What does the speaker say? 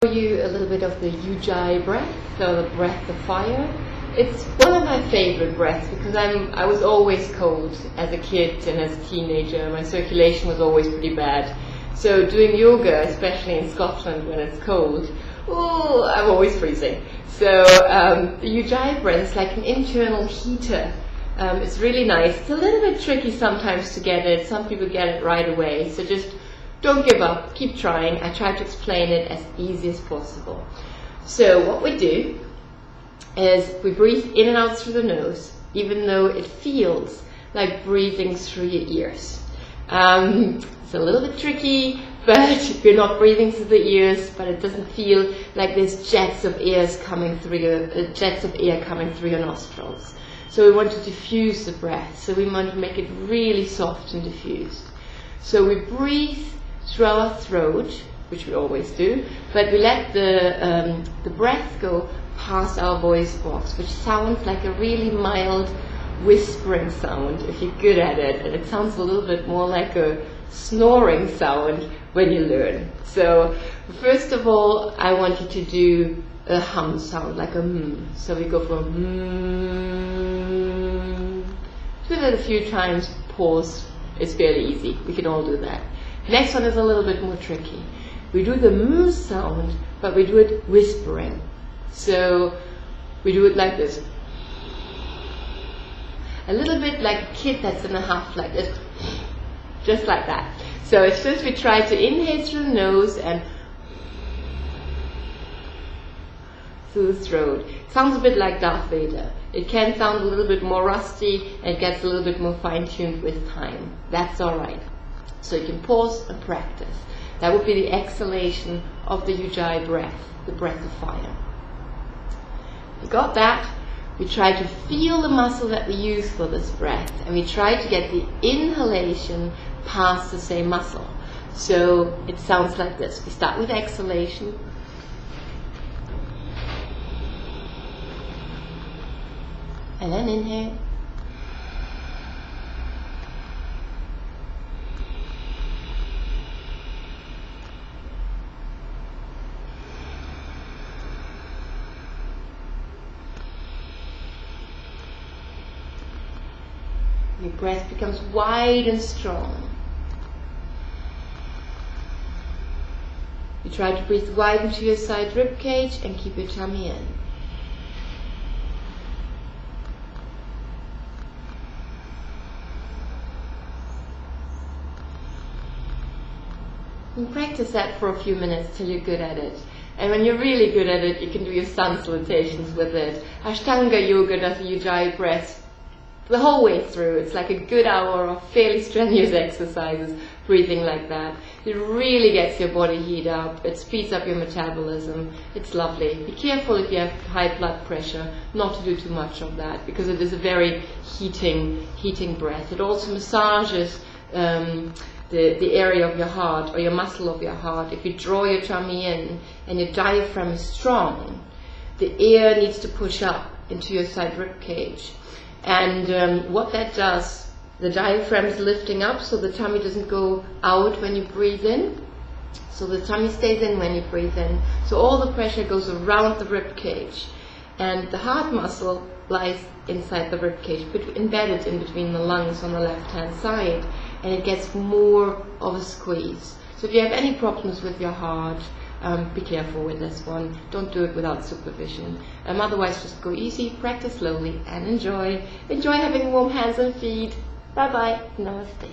Show you a little bit of the Ujjayi Breath, so the breath of fire. It's one of my favorite breaths because I was always cold as a kid and as a teenager. My circulation was always pretty bad. So doing yoga, especially in Scotland when it's cold, I'm always freezing. So the Ujjayi Breath is like an internal heater. It's really nice. It's a little bit tricky sometimes to get it. Some people get it right away. So just don't give up, keep trying. I try to explain it as easy as possible. So what we do is we breathe in and out through the nose, even though it feels like breathing through your ears. It's a little bit tricky, but you're not breathing through the ears, but it doesn't feel like there's jets of air coming through your nostrils. So we want to diffuse the breath, so we want to make it really soft and diffused. So we breathe through our throat, which we always do, but we let the breath go past our voice box, which sounds like a really mild whispering sound if you're good at it, and it sounds a little bit more like a snoring sound when you learn. So first of all, I want you to do a hum sound, like a So we go from do it a few times, pause. It's fairly easy, we can all do that. Next one is a little bit more tricky. We do the sound, but we do it whispering. So we do it like this. A little bit like a kid that's in a huff, like this. Just like that. So at first we try to inhale through the nose and through the throat. It sounds a bit like Darf Veda. It can sound a little bit more rusty and it gets a little bit more fine-tuned with time. That's alright. So you can pause and practice. That would be the exhalation of the Ujjayi breath, the breath of fire. You got that? We try to feel the muscle that we use for this breath, and we try to get the inhalation past the same muscle. So it sounds like this. We start with exhalation. And then inhale. Your breath becomes wide and strong. You try to breathe wide into your side rib cage and keep your tummy in. And practice that for a few minutes till you're good at it. And when you're really good at it, you can do your sun salutations with it. Ashtanga yoga does the Ujjayi breath the whole way through. It's like a good hour of fairly strenuous exercises, breathing like that. It really gets your body heat up. It speeds up your metabolism. It's lovely. Be careful if you have high blood pressure not to do too much of that, because it is a very heating breath. It also massages the area of your heart, or your muscle of your heart. If you draw your tummy in and your diaphragm is strong, the air needs to push up into your side rib cage. And what that does, the diaphragm is lifting up so the tummy doesn't go out when you breathe in. So the tummy stays in when you breathe in. So all the pressure goes around the rib cage. And the heart muscle lies inside the rib cage, embedded in between the lungs on the left-hand side. And it gets more of a squeeze. So if you have any problems with your heart, be careful with this one. Don't do it without supervision. Otherwise, just go easy, practice slowly, and enjoy. Enjoy having warm hands and feet. Bye bye. Namaste.